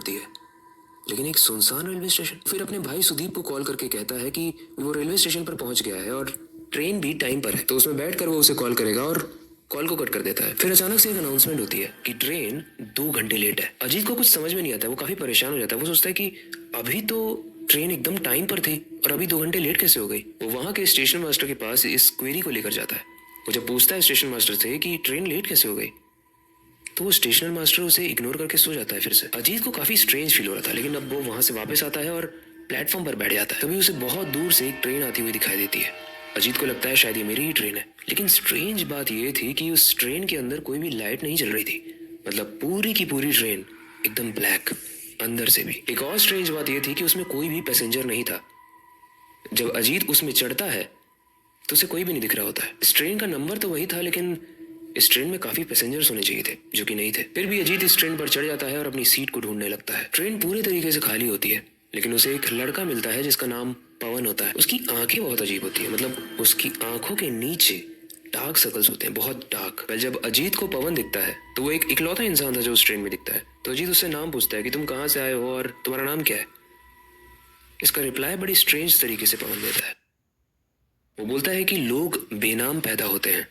होती है, लेकिन एक सुनसान रेलवे स्टेशन। फिर अपने भाई सुदीप को कॉल करके कहता है कि वो रेलवे स्टेशन पर पहुंच गया है और ट्रेन भी टाइम पर है, तो उसमें बैठकर वो उसे कॉल करेगा और कॉल को कट कर देता है। फिर अचानक से एक अनाउंसमेंट होती है कि ट्रेन 2 घंटे लेट है। अजीत को कुछ समझ में नहीं आता, वो काफी परेशान हो जाता है। वो सोचता है कि अभी तो ट्रेन एकदम टाइम पर थी और अभी 2 घंटे लेट कैसे हो गई। वो वहां के स्टेशन मास्टर के पास इस क्वेरी को लेकर जाता है। वो जब पूछता है स्टेशन मास्टर से कि ट्रेन लेट कैसे हो गई, तो वो स्टेशन मास्टर उसे इग्नोर करके सो जाता है। फिर से अजीत को काफी स्ट्रेंज फील हो रहा था, लेकिन अब वो वहां से वापस आता है और प्लेटफॉर्म पर बैठ जाता है। तभी उसे बहुत दूर से एक ट्रेन आती हुई दिखाई देती है। अजीत को लगता है शायद ये मेरी ही ट्रेन है, लेकिन स्ट्रेंज बात ये थी कि उस ट्रेन के अंदर कोई भी लाइट नहीं जल रही थी। मतलब पूरी की पूरी ट्रेन एकदम ब्लैक अंदर से भी। एक और स्ट्रेंज बात ये थी कि उसमें कोई भी पैसेंजर नहीं था। जब अजीत उसमें चढ़ता है तो उसे कोई भी नहीं दिख रहा होता है। इस ट्रेन का नंबर तो वही था, लेकिन इस ट्रेन में काफी पैसेंजर्स होने चाहिए थे जो कि नहीं थे। फिर भी अजीत इस ट्रेन पर चढ़ जाता है और अपनी सीट को ढूंढने लगता है। ट्रेन पूरी तरीके से खाली होती है, लेकिन उसे एक लड़का मिलता है जिसका नाम पवन होता है। उसकी आंखें बहुत अजीब होती है, मतलब उसकी आंखों के नीचे डार्क सर्कल्स होते हैं, बहुत डार्क। वेल, जब अजीत को पवन दिखता है तो वो एक इकलौता इंसान था जो उस ट्रेन में दिखता है। तो अजीत उससे नाम पूछता है कि तुम कहाँ से आए हो और तुम्हारा नाम क्या है। इसका रिप्लाई बड़ी स्ट्रेंज तरीके से पवन देता है। वो बोलता है कि लोग बेनाम पैदा होते हैं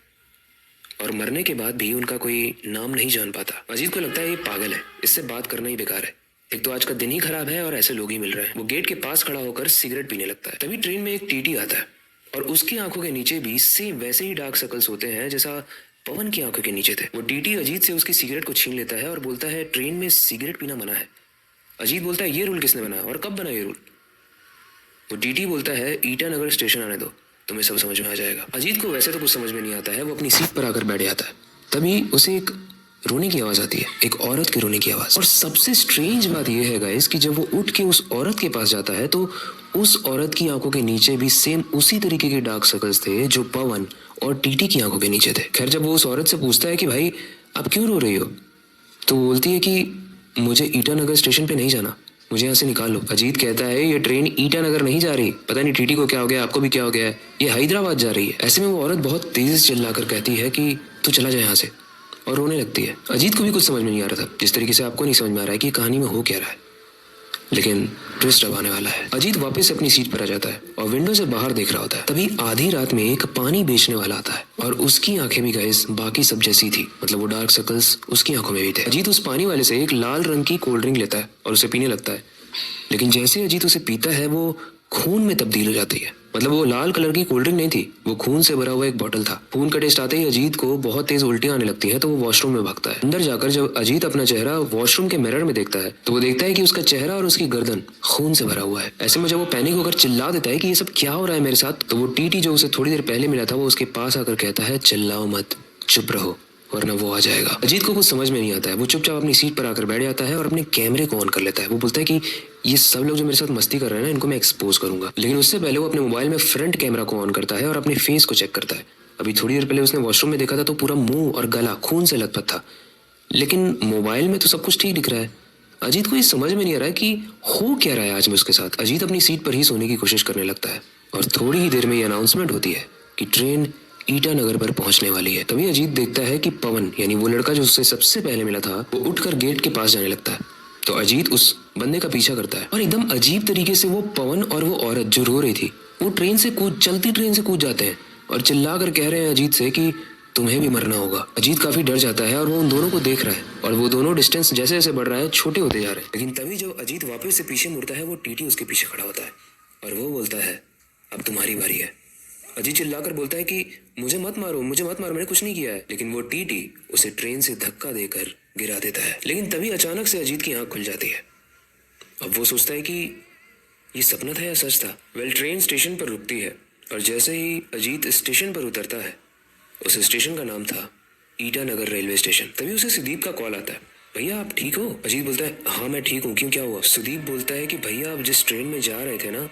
और मरने के बाद भी उनका कोई नाम नहीं जान पाता। अजीत को लगता है ये पागल है, इससे बात करना ही बेकार है। एक तो आज का दिन ही खराब है और ऐसे लोग ही मिल रहे हैं। वो गेट के पास खड़ा होकर सिगरेट पीने लगता है। तभी ट्रेन में एक टीटी आता है और उसकी आंखों के नीचे भी सेम वैसे ही डार्क सर्कल्स होते हैं जैसा पवन की आंखों के नीचे थे। वो टीटी अजीत से उसकी सिगरेट को छीन लेता है और बोलता है ट्रेन में सिगरेट पीना मना है। अजीत बोलता है ये रूल किसने बनाया और कब बना ये रूल। वो टीटी बोलता है ईटानगर स्टेशन आने दो, तुम्हें सब समझ में आ जाएगा। अजीत को वैसे तो कुछ समझ में नहीं आता है। वो अपनी सीट पर आकर बैठ जाता है। तभी उसे एक रोने की आवाज आती है, एक औरत की रोने की आवाज। और सबसे स्ट्रेंज बात यह है गाइस कि जब वो उठ के उस औरत के पास जाता है तो उस औरत की आंखों के नीचे भी सेम उसी तरीके के डार्क सर्कल्स थे जो पवन और टीटी की आंखों के नीचे थे। खैर, जब वो उस औरत से पूछता है कि भाई आप क्यों रो रही हो, तो वो बोलती है कि मुझे ईटानगर स्टेशन पे नहीं जाना, मुझे यहाँ से निकाल लो। अजीत कहता है ये ट्रेन ईटानगर नहीं जा रही, पता नहीं टीटी को क्या हो गया, आपको भी क्या हो गया है, ये हैदराबाद जा रही है। ऐसे में वो औरत बहुत तेज से चिल्लाकर कहती है कि तू चला जाए यहाँ से, और रोने लगती है। अजीत को भी कुछ समझ में नहीं आ रहा था, जिस तरीके से आपको नहीं समझ में आ रहा है कि कहानी में हो क्या रहा है। लेकिन ट्विस्ट अब आने वाला है। अजीत वापस से अपनी सीट पर आ जाता है और विंडो से बाहर देख रहा होता है। तभी आधी रात में एक पानी बेचने वाला आता है और उसकी आंखें भी गाइस बाकी सब जैसी थी, मतलब वो डार्क सर्कल्स उसकी आंखों में भी थे। अजीत उस पानी वाले से एक लाल रंग की कोल्ड ड्रिंक लेता है और उसे पीने लगता है, लेकिन जैसे अजीत उसे पीता है वो खून में तब्दील हो जाती है। मतलब वो लाल कलर की कोल्ड ड्रिंक नहीं थी, वो खून से भरा हुआ एक बोतल था। खून का टेस्ट आते ही अजीत को बहुत तेज उल्टियां आने लगती हैं, तो वो वॉशरूम में भागता है। अंदर जाकर जब अजीत अपना चेहरा वॉशरूम के मिरर में देखता है तो वो देखता है कि उसका चेहरा और उसकी गर्दन खून से भरा हुआ है। ऐसे में जब वो पैनिक होकर चिल्ला देता है कि ये सब क्या हो रहा है मेरे साथ, तो वो टीटी जो उसे थोड़ी देर पहले मिला था वो उसके पास आकर कहता है चिल्लाओ मत, चुप रहो वरना वो आ जाएगा। अजीत को कुछ समझ में नहीं आता है। वो चुपचाप अपनी सीट पर आकर बैठ जाता है और अपने कैमरे को ऑन कर लेता है। वो बोलता है कि ये सब लोग जो मेरे साथ मस्ती कर रहे हैं ना, इनको मैं एक्सपोज करूंगा। लेकिन उससे पहले वो अपने मोबाइल में फ्रंट कैमरा को ऑन करता है और अपने फेस को चेक करता है। अभी थोड़ी देर पहले उसने वॉशरूम में देखा था तो पूरा मुंह और गला खून से लथपथ था, लेकिन मोबाइल में तो सब कुछ ठीक दिख रहा है। अजीत को ये समझ में नहीं आ रहा है कि हो क्या रहा है आज में उसके साथ। अजीत अपनी सीट पर ही सोने की कोशिश करने लगता है और थोड़ी ही देर में ये अनाउंसमेंट होती है कि ट्रेन ईटानगर पर पहुंचने वाली है। तभी अजीत देखता है कि पवन यानी वो लड़का जो उससे सबसे पहले मिला था वो उठकर गेट के पास जाने लगता है। तो अजीत उस बंदे का पीछा करता है और एकदम अजीब तरीके से वो पवन और वो औरत जो रो रही थी वो चलती ट्रेन से कूद जाते हैं और चिल्ला कर कह रहे हैं अजीत से कि तुम्हें भी मरना होगा। अजीत काफी डर जाता है और वो उन दोनों को देख रहा है और वो दोनों डिस्टेंस जैसे जैसे बढ़ रहा है छोटे होते जा रहे हैं। लेकिन तभी जब अजीत वापस से पीछे मुड़ता है वो टीटी उसके पीछे खड़ा होता है और वो बोलता है अब तुम्हारी बारी है। अजीत चिल्लाकर बोलता है कि मुझे मत मारो, मैंने कुछ नहीं किया है। लेकिन वो टीटी उसे ट्रेन से धक्का देकर गिरा देता है। लेकिन तभी अचानक से अजीत की आंख खुल जाती है। अब वो सोचता है कि ये सपना था या सच था। वेल, ट्रेन स्टेशन पर रुकती है और जैसे ही अजीत स्टेशन पर उतरता है, उस स्टेशन का नाम था ईटानगर रेलवे स्टेशन। तभी उसे सुदीप का कॉल आता है, भैया आप ठीक हो। अजीत बोलता है हाँ मैं ठीक हूँ, क्यों क्या हुआ। सुदीप बोलता है कि भैया आप जिस ट्रेन में जा रहे थे ना